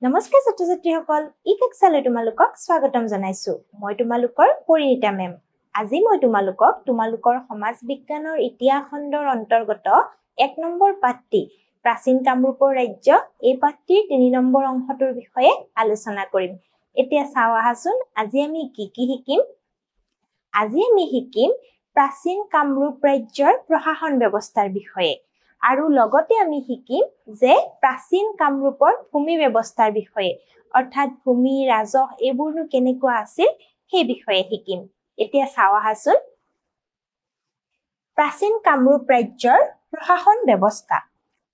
নমস্কাৰ ছাত্ৰ-ছাত্ৰীসকল, ই কক্ষালৈ তোমালোকক স্বাগতম জনাইছো। মই তোমালোকৰ পৰিণীতা মেম। আজি মই তোমালোকৰ সমাজ বিজ্ঞানৰ ইতিহাস খণ্ডৰ অন্তৰ্গত 1 নম্বৰ পাঠটি প্ৰাচীন কামৰূপৰ ৰাজ্য এই পাঠটিৰ 3 নম্বৰ অংশটোৰ বিষয়ে আলোচনা কৰিম। এতিয়া চাও আহাচোন আজি আমি কি শিকিম। আজি আমি শিকিম প্ৰাচীন কামৰূপ ৰাজ্যৰ প্ৰশাসন ব্যৱস্থাৰ বিষয়ে। আৰু লগতে আমি শিকিম যে প্ৰাচীন কামৰূপৰ ভূমি ব্যৱস্থাৰ বিষয়ে, অৰ্থাৎ ভূমি ৰাজহ এইবোৰনো কেনেকুৱা আছিল সেই বিষয়ে শিকিম। এতিয়া চাও আহাচোন প্ৰাচীন কামৰূপ ৰাজ্যৰ প্ৰশাসন ব্যৱস্থা,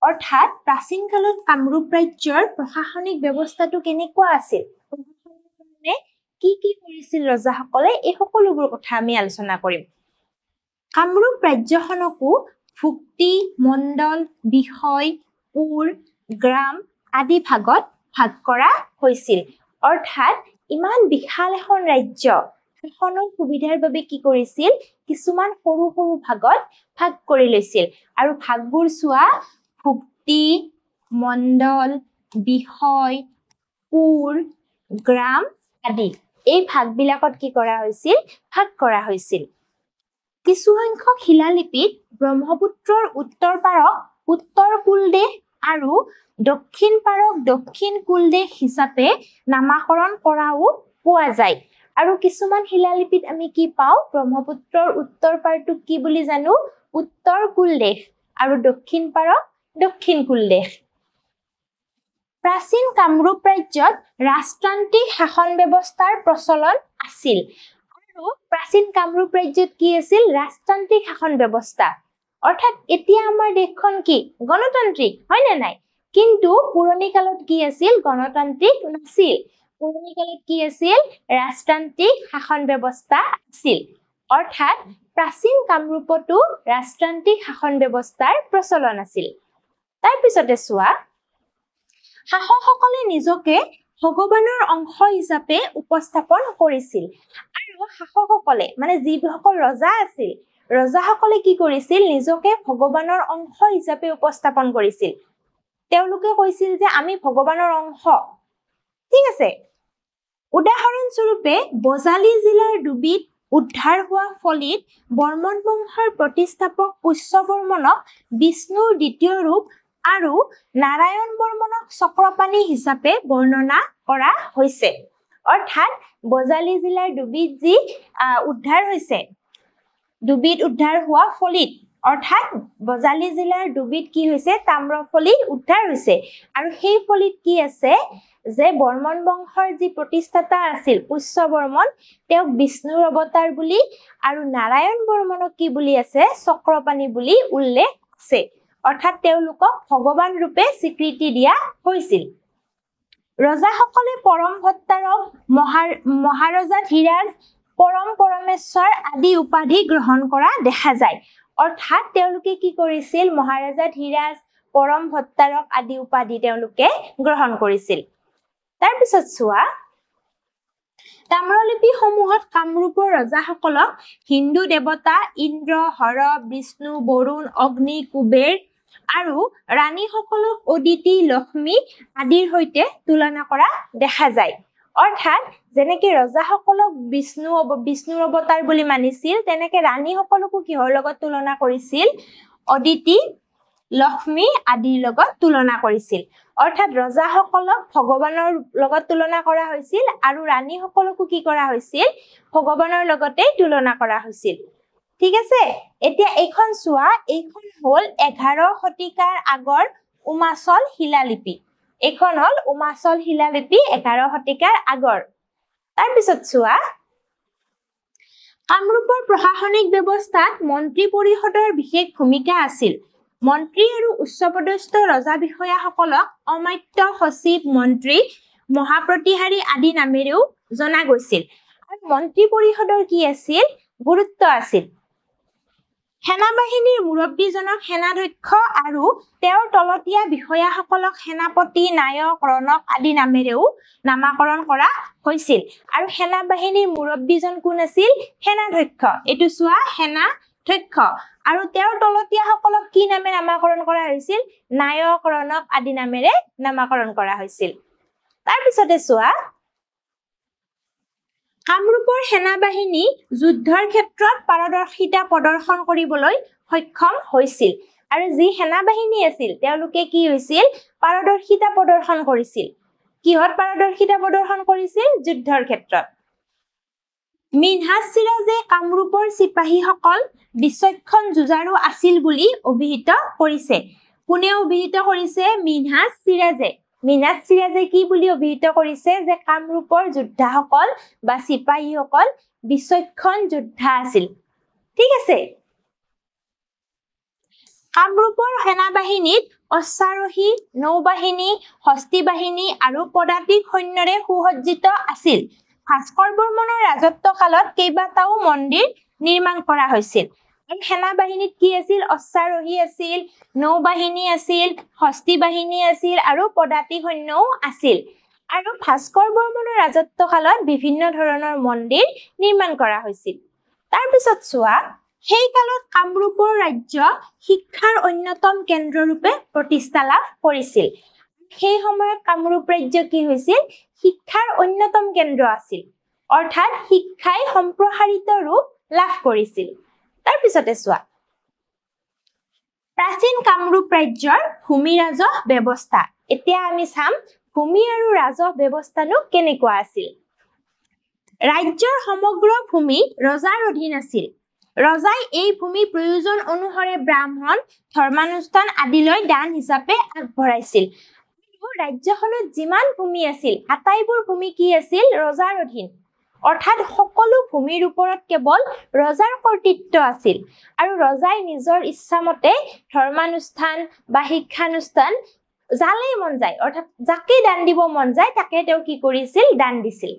অৰ্থাৎ প্ৰাচীন কালত কামৰূপ ৰাজ্যৰ প্ৰশাসনিক ব্যৱস্থাটো কেনেকুৱা আছিল, কি কৰিছিল ৰজাসকলে, এই সকলোবোৰ কথা আমি আলোচনা কৰিম। কামৰূপ ৰাজ্যখনকো ভুক্তি, মণ্ডল, বিষয়, পুৰ, গ্ৰাম আদি ভাগত ভাগ কৰা হৈছিল। অৰ্থাৎ ইমান বিশাল এখন ৰাজ্য শাসনৰ সুবিধাৰ বাবে কি কৰিছিল, কিছুমান সৰু সৰু ভাগত ভাগ কৰি লৈছিল। আৰু ভাগবোৰ চোৱা, ভুক্তি, মণ্ডল, বিষয়, পুৰ, গ্ৰাম আদি এই ভাগবিলাকত কি কৰা হৈছিল, ভাগ কৰা হৈছিল। কিছু সংখ্যক শিলালিপিত ব্ৰহ্মপুত্ৰৰ উত্তৰ পাৰক উত্তৰ কুলদেশ আৰু দক্ষিণ পাৰক দক্ষিণ কুলদেশ হিচাপে নামাকৰণ কৰাও পোৱা যায়। আৰু কিছুমান শিলালিপিত আমি কি পাওঁ, ব্ৰহ্মপুত্ৰৰ উত্তৰ পাৰটোক কি বুলি জানো, উত্তৰ কুলদেশ আৰু দক্ষিণ পাৰক দক্ষিণ কুলদেশ। প্ৰাচীন কামৰূপ ৰাজ্যত ৰাজতান্ত্ৰিক শাসন ব্যৱস্থাৰ প্ৰচলন আছিল। প্ৰাচীন কামৰূপ ৰাজ্যত কি আছিল, ৰাজতান্ত্ৰিক শাসন ব্যৱস্থা। অৰ্থাৎ এতিয়া আমাৰ দেশখন কি গণতান্ত্ৰিক, হয় নে নাই? কিন্তু পুৰণি কালত কি আছিল, গণতান্ত্ৰিক নাছিল। পুৰণি কালত কি আছিল, ৰাজতান্ত্ৰিক শাসন ব্যৱস্থা আছিল। অৰ্থাৎ প্ৰাচীন কামৰূপতো ৰাজতান্ত্ৰিক শাসন ব্যৱস্থাৰ প্ৰচলন আছিল। তাৰ পিছতে চোৱা, শাসকসকলে নিজকে ভগৱানৰ অংশ হিচাপে উপস্থাপন কৰিছিল। শাসকসকলে মানে যিসকল ৰজা আছিল, ৰজাসকলে কি কৰিছিল, নিজকে ভগৱানৰ অংশ হিচাপে উপস্থাপন কৰিছিল। তেওঁলোকে কৈছিল যে আমি ভগৱানৰ অংশ, ঠিক আছে। উদাহৰণ স্বৰূপে বজালী জিলাৰ ডুবিত উদ্ধাৰ হোৱা ফলিত বৰ্মন বংশৰ প্ৰতিষ্ঠাপক পুষ্য বৰ্মনক বিষ্ণুৰ দ্বিতীয় ৰূপ আৰু নাৰায়ণ বৰ্মনক চক্ৰপাণি হিচাপে বৰ্ণনা কৰা হৈছে। অৰ্থাৎ বজালী জিলাৰ ডুবিত যি উদ্ধাৰ হৈছে, ডুবিত উদ্ধাৰ হোৱা ফলিত, অৰ্থাৎ বজালী জিলাৰ ডুবিত কি হৈছে, তাম্ৰফলি উদ্ধাৰ হৈছে। আৰু সেই ফলিত কি আছে, যে বৰ্মন বংশৰ যি প্ৰতিষ্ঠাতা আছিল পুষ্য বৰ্মন, তেওঁক বিষ্ণুৰ অৱতাৰ বুলি আৰু নাৰায়ণ বৰ্মনক কি বুলি আছে, চক্ৰপাণি বুলি উল্লেখ আছে। অৰ্থাৎ তেওঁলোকক ভগৱান ৰূপে স্বীকৃতি দিয়া হৈছিল। ৰজাসকলে পৰম ভট্টাৰক, মহাৰজাধিৰাজ, পৰম পৰমেশ্বৰ আদি উপাধি গ্ৰহণ কৰা দেখা যায়। অৰ্থাৎ তেওঁলোকে কি কৰিছিল, মহাৰজাধিৰাজ, পৰম ভট্টাৰক আদি উপাধি তেওঁলোকে গ্ৰহণ কৰিছিল। তাৰপিছত চোৱা, তাম্ৰলিপি সমূহত কামৰূপৰ ৰজাসকলক হিন্দু দেৱতা ইন্দ্ৰ, হৰ, বিষ্ণু, বৰুণ, অগ্নি, কুবেৰ আৰু ৰাণীসকলক অদিতি, লক্ষ্মী আদিৰ সৈতে তুলনা কৰা দেখা যায়। অৰ্থাৎ যেনেকে ৰজাসকলক বিষ্ণুৰ অৱতাৰ বুলি মানিছিল, তেনেকে ৰাণীসকলকো কিহৰ লগত তুলনা কৰিছিল, অদিতি, লক্ষ্মী আদিৰ লগত তুলনা কৰিছিল। অৰ্থাৎ ৰজাসকলক ভগৱানৰ লগত তুলনা কৰা হৈছিল আৰু ৰাণীসকলকো কি কৰা হৈছিল, ভগৱানৰ লগতে তুলনা কৰা হৈছিল। ঠিক আছে। এতিয়া এইখন চোৱা, এইখন হল 11 শতিকাৰ আগৰ উমাচল শিলালিপি। এইখন হল উমাচল শিলালিপি 11 শতিকাৰ আগৰ। তাৰপিছত চোৱা, কামৰূপৰ প্ৰশাসনিক ব্যৱস্থাত মন্ত্ৰী পৰিষদৰ বিশেষ ভূমিকা আছিল। মন্ত্ৰী আৰু উচ্চপদস্থ ৰজা বিষয়াসকলক অমাত্য, সচিব, মন্ত্ৰী, মহাপ্ৰতিহাৰী আদি নামেৰেও জনা গৈছিল। আৰু মন্ত্ৰী পৰিষদৰ কি আছিল, গুৰুত্ব আছিল। সেনাবাহিনীৰ মুৰব্বীজনক সেনাধ্যক্ষ আৰু তেওঁৰ তলতীয়া বিষয়াসকলক সেনাপতি, নায়ক, ৰণক আদি নামেৰেও নামাকৰণ কৰা হৈছিল। আৰু সেনাবাহিনীৰ মুৰব্বীজন কোন আছিল, সেনাধ্যক্ষ। এইটো চোৱা, সেনাধ্যক্ষ। আৰু তেওঁৰ তলতীয়াসকলক কি নামে নামাকৰণ কৰা হৈছিল, নায়ক, ৰণক আদি নামেৰে নামাকৰণ কৰা হৈছিল। তাৰ পিছতে চোৱা কামৰূপৰ সেনাবাহিনী যুদ্ধৰ ক্ষেত্ৰত পাৰদৰ্শিতা প্ৰদৰ্শন কৰিবলৈ সক্ষম হৈছিল আৰু যি সেনাবাহিনী আছিল তেওঁলোকে কি হৈছিল পাৰদৰ্শিতা প্ৰদৰ্শন কৰিছিল কিহত পাৰদৰ্শিতা প্ৰদৰ্শন কৰিছিল যুদ্ধৰ ক্ষেত্ৰত মিনহাজ চিৰাজে কামৰূপৰ চিপাহীসকল বিচক্ষণ যুঁজাৰু আছিল বুলি অভিহিত কৰিছে কোনে অভিহিত কৰিছে মিনহাজ চিৰাজে কি বুলি অভিহিত কৰিছে যে কামৰূপৰ যোদ্ধাসকল বা চিপাহীসকল বিচক্ষণ যোদ্ধা আছিল ঠিক আছে কামৰূপৰ সেনাবাহিনীত অশ্বাৰোহী নৌবাহিনী হস্তি বাহিনী আৰু পদাতিক সৈন্যৰে সুসজ্জিত আছিল ভাস্কৰ বৰ্মনৰ ৰাজত্বকালত কেইবাটাও মন্দিৰ নিৰ্মাণ কৰা হৈছিল আৰু সেনাবাহিনীত কি আছিল অশ্বাৰোহী আছিল নৌবাহিনী আছিল হস্তি বাহিনী আছিল আৰু পদাতিক সৈন্যও আছিল আৰু ভাস্কৰ বৰ্মনৰ ৰাজত্বকালত বিভিন্ন ধৰণৰ মন্দিৰ নিৰ্মাণ কৰা হৈছিল তাৰ পিছত চোৱা সেই কালত কামৰূপৰ ৰাজ্য শিক্ষাৰ অন্যতম কেন্দ্ৰৰূপে প্ৰতিষ্ঠা লাভ কৰিছিল সেই সময়ত কামৰূপ ৰাজ্য কি হৈছিল শিক্ষাৰ অন্যতম কেন্দ্ৰ আছিল অৰ্থাৎ শিক্ষাই সম্প্ৰসাৰিত ৰূপ লাভ কৰিছিল তাৰ পিছতে চোৱা প্ৰাচীন কামৰূপ ৰাজ্যৰ ভূমি ৰাজহ ব্যৱস্থা এতিয়া আমি চাম ভূমি আৰু ৰাজহ ব্যৱস্থানো কেনেকুৱা আছিল ৰাজ্যৰ সমগ্ৰ ভূমি ৰজাৰ অধীন আছিল ৰজাই এই ভূমি প্ৰয়োজন অনুসাৰে ব্ৰাহ্মণ ধৰ্মানুষ্ঠান আদিলৈ দান হিচাপে আগবঢ়াইছিল ৰাজ্যখনত যিমান ভূমি আছিল আটাইবোৰ ভূমি কি আছিল ৰজাৰ অধীন অৰ্থাৎ সকলো ভূমিৰ ওপৰত কেৱল ৰজাৰ কৰ্তৃত্ব আছিল আৰু ৰজাই নিজৰ ইচ্ছামতে ধৰ্মানুষ্ঠান বা শিক্ষানুষ্ঠান যালেই মন যায় অৰ্থাৎ যাকে দান দিব মন যায় তাকে তেওঁ কি কৰিছিল দান দিছিল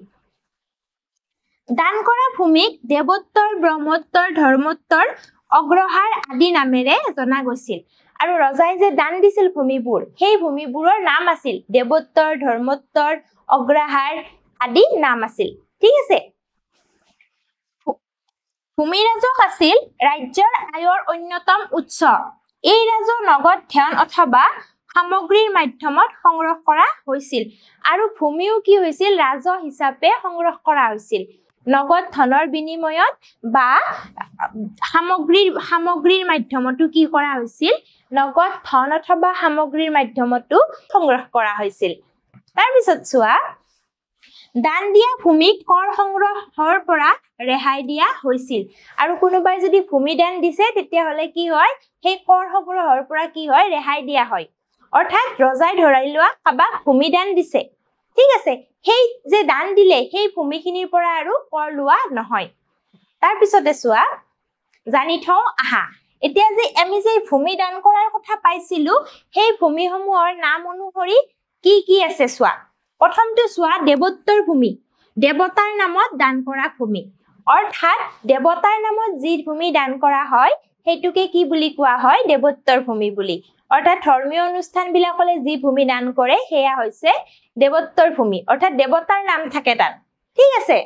দান কৰা ভূমিক দেৱোত্তৰ ব্ৰহ্মোত্তৰ ধৰ্মোত্তৰ অগ্ৰহাৰ আদি নামেৰে জনা গৈছিল আৰু ৰজাই যে দান দিছিল ভূমিবোৰ সেই ভূমিবোৰৰ নাম আছিল দেৱোত্তৰ ধৰ্মোত্তৰ অগ্ৰহাৰ আদি নাম আছিল ঠিক আছে ভূমি ৰাজহ আছিল ৰাজ্যৰ আয়ৰ অন্যতম উৎস এই ৰাজহ নগদ ধন অথবা সামগ্ৰীৰ মাধ্যমত সংগ্ৰহ কৰা হৈছিল আৰু ভূমিও কি হৈছিল ৰাজহ হিচাপে সংগ্ৰহ কৰা হৈছিল নগদ ধনৰ বিনিময়ত বা সামগ্ৰীৰ মাধ্যমতো কি কৰা হৈছিল নগদ ধন অথবা সামগ্ৰীৰ মাধ্যমতো সংগ্ৰহ কৰা হৈছিল তাৰ পিছত চোৱা দান দিয়া ভূমিক কৰ সংগ্ৰহৰ পৰা ৰেহাই দিয়া হৈছিল আৰু কোনোবাই যদি ভূমি দান দিছে তেতিয়া হলে কি হয় সেই কৰ সংগ্ৰহৰ পৰা কি হয় ৰেহাই দিয়া হয় অৰ্থাৎ ৰজাই ধৰাই লোৱা কাবাক ভূমি দান দিছে ঠিক আছে সেই যে দান দিলে সেই ভূমিখিনিৰ পৰা আৰু কৰ লোৱা নহয় তাৰ পিছতে চোৱা জানি থওঁ আহা এতিয়া যে আমি যে ভূমি দান কৰাৰ কথা পাইছিলো সেই ভূমিসমূহৰ নাম অনুসৰি কি কি আছে চোৱা প্ৰথমটো চোৱা দেৱোত্তৰ ভূমি দেৱতাৰ নামত দান কৰা ভূমি অৰ্থাৎ দেৱতাৰ নামত যি ভূমি দান কৰা হয় সেইটোকে কি বুলি কোৱা হয় দেৱোত্তৰ ভূমি বুলি অৰ্থাৎ ধৰ্মীয় অনুষ্ঠানবিলাকলে যি ভূমি দান কৰে সেয়া হৈছে দেৱোত্তৰ ভূমি অৰ্থাৎ দেৱতাৰ নাম থাকে তাত ঠিক আছে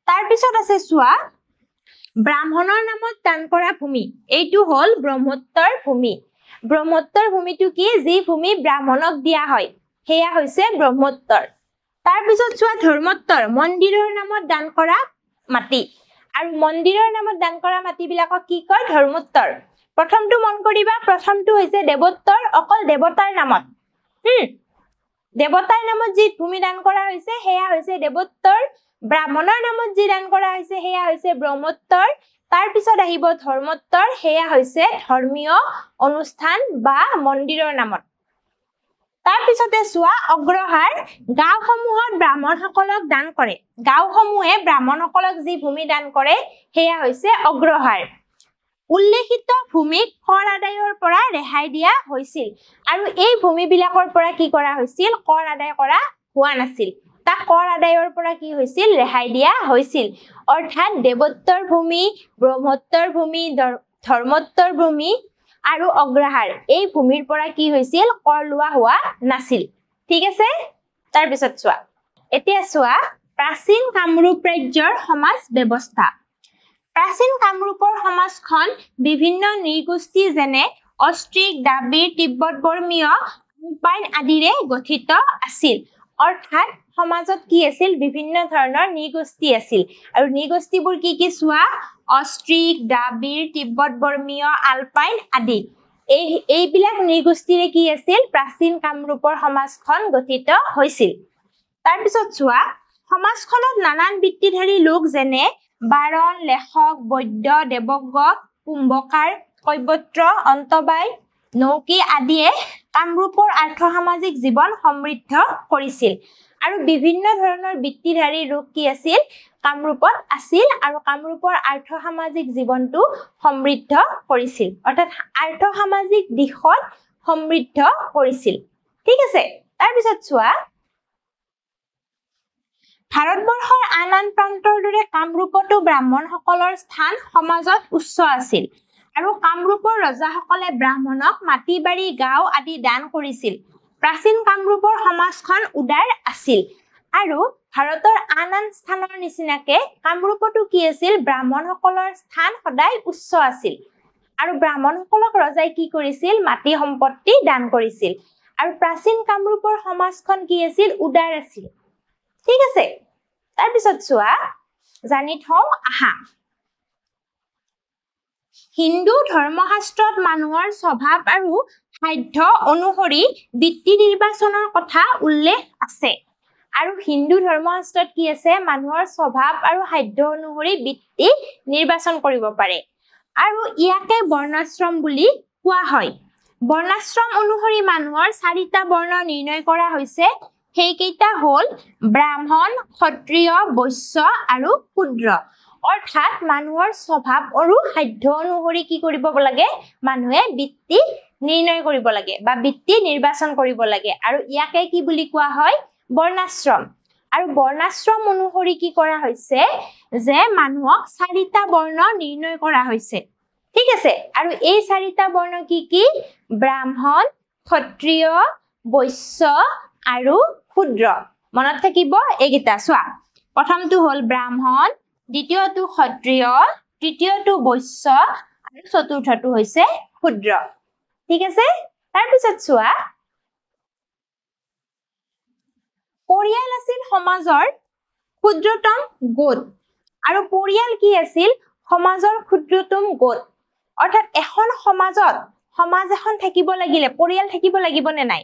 তাৰ পিছত আছে চোৱা ব্ৰাহ্মণৰ নামত দান কৰা ভূমি এইটো হল ব্ৰহ্মোত্তৰ ভূমি ব্ৰহ্মোত্তৰ ভূমিটো কি যি ভূমি ব্ৰাহ্মণক দিয়া হয় সেয়া হৈছে ব্ৰহ্মোত্তৰ তাৰ পিছত চোৱা ধৰ্মোত্তৰ মন্দিৰৰ নামত দান কৰা মাটি আৰু মন্দিৰৰ নামত দান কৰা মাটিবিলাকক কি কয় ধৰ্মোত্তৰ প্ৰথমটো মন কৰিবা প্ৰথমটো হৈছে দেৱোত্তৰ অকল দেৱতাৰ নামত দেৱতাৰ নামত যি ভূমি দান কৰা হৈছে সেয়া হৈছে দেৱোত্তৰ ব্ৰাহ্মণৰ নামত যি দান কৰা হৈছে সেয়া হৈছে ব্ৰহ্মোত্তৰ তাৰ পিছত আহিব ধৰ্মোত্তৰ সেয়া হৈছে ধৰ্মীয় অনুষ্ঠান বা মন্দিৰৰ নামত তাৰ পিছতে চোৱা অগ্ৰহাৰ গাঁওসমূহত ব্ৰাহ্মণসকলক দান কৰে গাঁওসমূহে ব্ৰাহ্মণসকলক যি ভূমি দান কৰে সেয়া হৈছে অগ্ৰহাৰ উল্লেখিত ভূমিক কৰ আদায়ৰ পৰা ৰেহাই দিয়া হৈছিল আৰু এই ভূমিবিলাকৰ পৰা কি কৰা হৈছিল কৰ আদায় কৰা হোৱা নাছিল তাক কৰ আদায়ৰ পৰা কি হৈছিল ৰেহাই দিয়া হৈছিল অৰ্থাৎ দেৱোত্তৰ ভূমি ব্ৰহ্মোত্তৰ ভূমি ধৰ্মোত্তৰ ভূমি আৰু অগ্ৰহাৰ এই ভূমিৰ পৰা কি হৈছিল কৰ লোৱা হোৱা নাছিল ঠিক আছে তাৰ পিছত চোৱা এতিয়া চোৱা প্ৰাচীন কামৰূপ ৰাজ্যৰ সমাজ ব্যৱস্থা প্ৰাচীন কামৰূপৰ সমাজখন বিভিন্ন নৃগোষ্ঠী যেনে অষ্ট্ৰিক দ্ৰাবিড় তিব্বত বৰ্মীয় আলপাইন আদিৰে গঠিত আছিল অৰ্থাৎ সমাজত কি আছিল বিভিন্ন ধৰণৰ নৃগোষ্ঠী আছিল আৰু নৃগোষ্ঠীবোৰ কি চোৱা অষ্ট্ৰিক দ্ৰাবিড় তিব্বত বৰ্মীয় আলপাইন আদি এইবিলাক নৃগোষ্ঠীৰে কি আছিল প্ৰাচীন কামৰূপৰ সমাজখন গঠিত হৈছিল তাৰ পিছত চোৱা সমাজখনত নানান বৃত্তিধাৰী লোক যেনে বাৰণ লেখক বৈদ্য দেৱজ্ঞ কুম্ভকাৰ কৈবৰ্ত অন্তবাই নৌকী আদিয়ে কামৰূপৰ আৰ্থ-সামাজিক জীৱন সমৃদ্ধ কৰিছিল আৰু বিভিন্ন ধৰণৰ বৃত্তিধাৰী লোক কি আছিল কামৰূপত আছিল আৰু কামৰূপৰ আৰ্থ-সামাজিক জীৱনটো সমৃদ্ধ কৰিছিল অৰ্থাৎ আৰ্থ-সামাজিক দিশত সমৃদ্ধ কৰিছিল ঠিক আছে তাৰ পিছত চোৱা ভাৰতবৰ্ষৰ আন প্ৰান্তৰ দৰে কামৰূপতো ব্ৰাহ্মণসকলৰ স্থান সমাজত উচ্চ আছিল আৰু কামৰূপৰ ৰজাসকলে ব্ৰাহ্মণক মাটি বাৰী গাঁও আদি দান কৰিছিল প্ৰাচীন কামৰূপৰ সমাজখন উদাৰ আছিল আৰু ভাৰতৰ আন স্থানৰ নিচিনাকে কামৰূপতো কি আছিল ব্ৰাহ্মণসকলৰ স্থান সদায় উচ্চ আছিল আৰু ব্ৰাহ্মণসকলক ৰজাই কি কৰিছিল মাটি সম্পত্তি দান কৰিছিল আৰু প্ৰাচীন কামৰূপৰ সমাজখন কি আছিল উদাৰ আছিল ঠিক আছে তাৰ পিছত চোৱা জানি থওঁ আহা হিন্দু ধৰ্মশাস্ত্ৰত মানুহৰ স্বভাৱ আৰু সাধ্য অনুসৰি বৃত্তি নিৰ্বাচনৰ কথা উল্লেখ আছে আৰু হিন্দু ধৰ্মশাস্ত্ৰত কি আছে মানুহৰ স্বভাৱ আৰু সাধ্য অনুসৰি বৃত্তি নিৰ্বাচন কৰিব পাৰে আৰু ইয়াকে বৰ্ণাশ্ৰম বুলি কোৱা হয় বৰ্ণাশ্ৰম অনুসৰি মানুহৰ চাৰিটা বৰ্ণ নিৰ্ণয় কৰা হৈছে সেইকেইটা হ'ল ব্ৰাহ্মণ ক্ষত্ৰিয় বৈশ্য আৰু শূদ্ৰ অৰ্থাৎ মানুহৰ স্বভাৱ আৰু সাধ্য অনুসৰি কি কৰিব লাগে মানুহে বৃত্তি নিৰ্ণয় কৰিব লাগে বা বৃত্তি নিৰ্বাচন কৰিব লাগে আৰু ইয়াকে কি বুলি কোৱা হয় বৰ্ণাশ্ৰম আৰু বৰ্ণাশ্ৰম অনুসৰি কি কৰা হৈছে যে মানুহক চাৰিটা বৰ্ণ নিৰ্ণয় কৰা হৈছে ঠিক আছে আৰু এই চাৰিটা বৰ্ণ কি ব্ৰাহ্মণ ক্ষত্ৰিয় বৈশ্য আৰু শূদ্ৰ মনত থাকিব এইকেইটা চোৱা প্ৰথমটো হ'ল ব্ৰাহ্মণ দ্বিতীয়টো ক্ষত্ৰিয় তৃতীয়টো বৈশ্য আৰু চতুৰ্থটো হৈছে শূদ্ৰ ঠিক আছে তাৰ পিছত চোৱা পৰিয়াল আছিল সমাজৰ ক্ষুদ্ৰতম গোট আৰু পৰিয়াল কি আছিল সমাজৰ ক্ষুদ্ৰতম গোট অৰ্থাৎ এখন সমাজত সমাজ এখন থাকিব লাগিলে পৰিয়াল থাকিব লাগিব নে নাই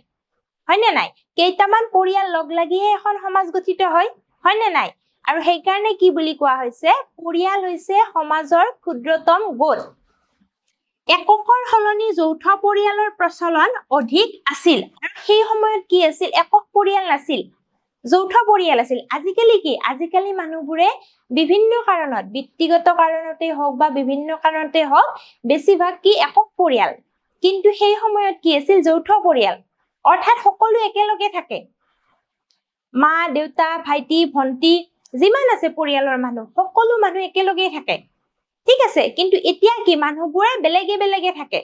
হয়নে নাই কেইটামান পৰিয়াল লগ লাগিহে এখন সমাজ গঠিত হয় হয়নে নাই আৰু সেই কাৰণে কি বুলি কোৱা হৈছে পৰিয়াল হৈছে সমাজৰ ক্ষুদ্ৰতম গোট এককৰ সলনি যৌথ পৰিয়ালৰ প্ৰচলন অধিক আছিল আৰু সেই সময়ত কি আছিল একক পৰিয়াল নাছিল যৌথ পৰিয়াল আছিল আজিকালি মানুহবোৰে বিভিন্ন কাৰণত ব্যক্তিগত কাৰণতে হওক বা বিভিন্ন কাৰণতে হওক বেছিভাগ কি একক পৰিয়াল কিন্তু সেই সময়ত কি আছিল যৌথ পৰিয়াল অৰ্থাৎ সকলো একেলগে থাকে মা দেউতা ভাইটি ভন্টি যিমান আছে পৰিয়ালৰ মানুহ সকলো মানুহ একেলগে থাকে ঠিক আছে কিন্তু এতিয়া কি মানুহবোৰে বেলেগে থাকে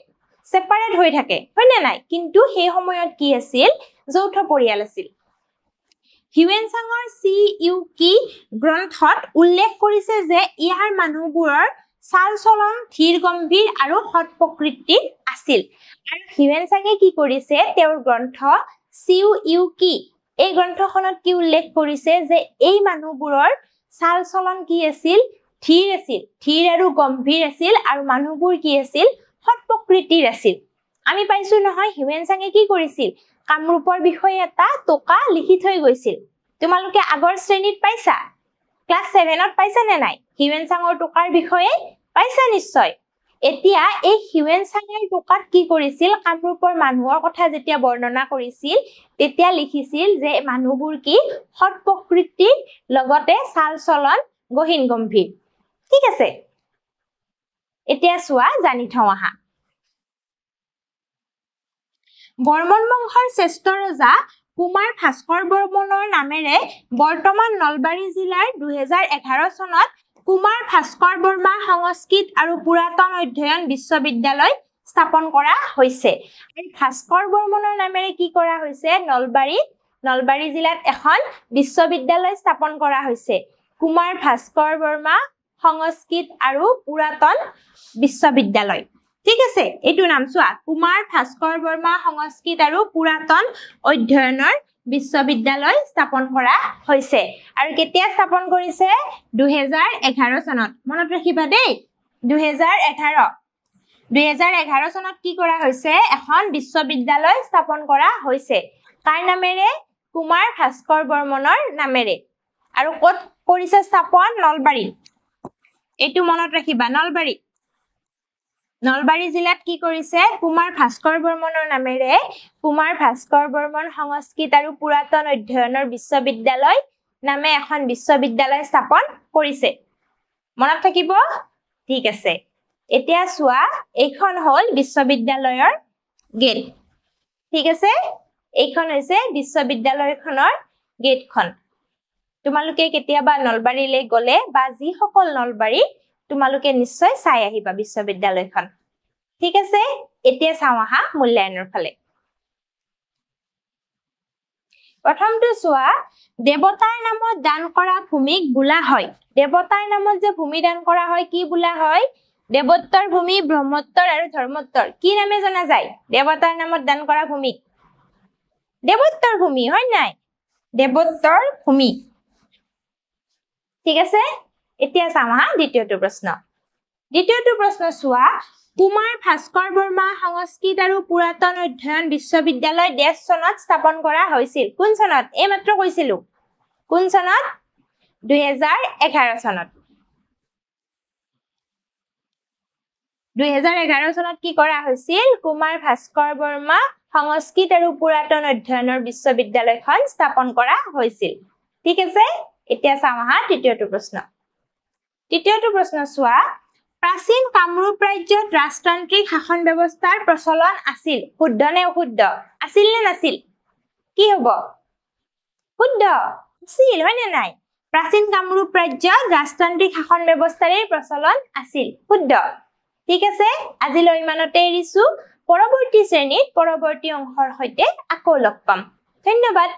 সেপাৰেট হৈ থাকে হয়নে নাই কিন্তু সেই সময়ত কি আছিল যৌথ পৰিয়াল আছিল হিউৱেনচাঙৰ CUK গ্ৰন্থত উল্লেখ কৰিছে যে ইয়াৰ মানুহবোৰৰ চাল চলন ধীৰ গম্ভীৰ আৰু সৎ প্ৰকৃতিৰ আছিল আৰু হিউৱেনচাঙে কি কৰিছে তেওঁৰ গ্ৰন্থ CUK এই গ্ৰন্থখনত কি উল্লেখ কৰিছে যে এই মানুহবোৰৰ চাল চলন কি আছিল ধীৰ আৰু গম্ভীৰ আছিল আৰু মানুহবোৰ কি আছিল সৎ প্ৰকৃতিৰ আছিল আমি পাইছো নহয় হিউৱেনচাঙে কি কৰিছিল কামৰূপৰ বিষয়ে এটা টকা লিখি থৈ গৈছিল তোমালোকে আগৰ শ্ৰেণীত পাইছা ক্লাস 7ত পাইছা নে নাই হিউৱেনচাঙৰ টকাৰ বিষয়ে পাইছা নিশ্চয় এতিয়া এই হিউৱেনচাঙৰ টকাত কি কৰিছিল কামৰূপৰ মানুহৰ কথা যেতিয়া বৰ্ণনা কৰিছিল তেতিয়া লিখিছিল যে মানুহবোৰ কি সৎ প্ৰকৃতিৰ লগতে চাল চলন গহীন গম্ভীৰ ঠিক আছে এতিয়া চোৱা জানি থওঁ আহা বৰ্মন বংশৰ শ্ৰেষ্ঠ ৰজা কুমাৰ ভাস্কৰ বৰ্মনৰ নামেৰে বৰ্তমান নলবাৰী জিলাৰ 2011 চনত কুমাৰ ভাস্কৰ বৰ্মা সংস্কৃত আৰু পুৰাতন অধ্যয়ন বিশ্ববিদ্যালয় স্থাপন কৰা হৈছে আৰু ভাস্কৰ বৰ্মনৰ নামেৰে কি কৰা হৈছে নলবাৰী জিলাত এখন বিশ্ববিদ্যালয় স্থাপন কৰা হৈছে কুমাৰ ভাস্কৰ বৰ্মা সংস্কৃত আৰু পুৰাতন বিশ্ববিদ্যালয় ঠিক আছে এইটো নাম চোৱা কুমাৰ ভাস্কৰ বৰ্মা সংস্কৃত আৰু পুৰাতন অধ্যয়নৰ বিশ্ববিদ্যালয় স্থাপন কৰা হৈছে আৰু কেতিয়া স্থাপন কৰিছে 2011 চনত মনত ৰাখিবা দেই 2011 চনত কি কৰা হৈছে এখন বিশ্ববিদ্যালয় স্থাপন কৰা হৈছে কাৰ নামেৰে কুমাৰ ভাস্কৰ বৰ্মনৰ নামেৰে আৰু ক'ত কৰিছে স্থাপন নলবাৰী এইটো মনত ৰাখিবা নলবাৰী জিলাত কি কৰিছে কুমাৰ ভাস্কৰ বৰ্মনৰ নামেৰে কুমাৰ ভাস্কৰ বৰ্মন সংস্কৃত আৰু পুৰাতন অধ্যয়নৰ বিশ্ববিদ্যালয় নামে এখন বিশ্ববিদ্যালয় স্থাপন কৰিছে মনত থাকিব ঠিক আছে এতিয়া চোৱা এইখন হল বিশ্ববিদ্যালয়ৰ গেট ঠিক আছে এইখন হৈছে বিশ্ববিদ্যালয়খনৰ গেটখন তোমালোকে কেতিয়াবা নলবাৰীলৈ গলে বা যি সকল নলবাৰী তোমালোকে নিশ্চয় চাই আহিবা বিশ্ববিদ্যালয়খন ঠিক আছে এতিয়া চাও আহা মূল্যায়নৰ ফালে প্ৰথমটো চোৱা দেৱতাৰ নামত দান কৰা ভূমিক বোলা হয় দেৱতাৰ নামত যে ভূমি দান কৰা হয় কি বোলা হয় দেৱোত্তৰ ভূমি ব্ৰহ্মোত্তৰ আৰু ধৰ্মোত্তৰ কি নামে জনা যায় দেৱতাৰ নামত দান কৰা ভূমিক দেৱোত্তৰ ভূমি হয় নাই দেৱোত্তৰ ভূমি ঠিক আছে এতিয়া চাও আহা দ্বিতীয়টো প্ৰশ্ন চোৱা কুমাৰ ভাস্কৰ বৰ্মা সংস্কৃত আৰু পুৰাতন অধ্যয়ন বিশ্ববিদ্যালয় দেশ চনত স্থাপন কৰা হৈছিল কোন চনত এই মাত্ৰ কৈছিলো কোন চনত 2011 চনত 2011 চনত কি কৰা হৈছিল কুমাৰ ভাস্কৰ বৰ্মা সংস্কৃত আৰু পুৰাতন অধ্যয়নৰ বিশ্ববিদ্যালয়খন স্থাপন কৰা হৈছিল ঠিক আছে এতিয়া চাও আহা তৃতীয়টো প্ৰশ্ন চোৱা প্ৰাচীন কামৰূপ ৰাজ্যত ৰাজতান্ত্ৰিক শাসন ব্যৱস্থাৰ প্ৰচলন আছিল শুদ্ধ নে অশুদ্ধ আছিল নে নাছিল কি হ'ব শুদ্ধ আছিল হয় নে নাই প্ৰাচীন কামৰূপ ৰাজ্যত ৰাজতান্ত্ৰিক শাসন ব্যৱস্থাৰ প্ৰচলন আছিল শুদ্ধ ঠিক আছে আজিলৈ ইমানতে এৰিছো পৰৱৰ্তী শ্ৰেণীত পৰৱৰ্তী অংশৰ সৈতে আকৌ লগ পাম ধন্যবাদ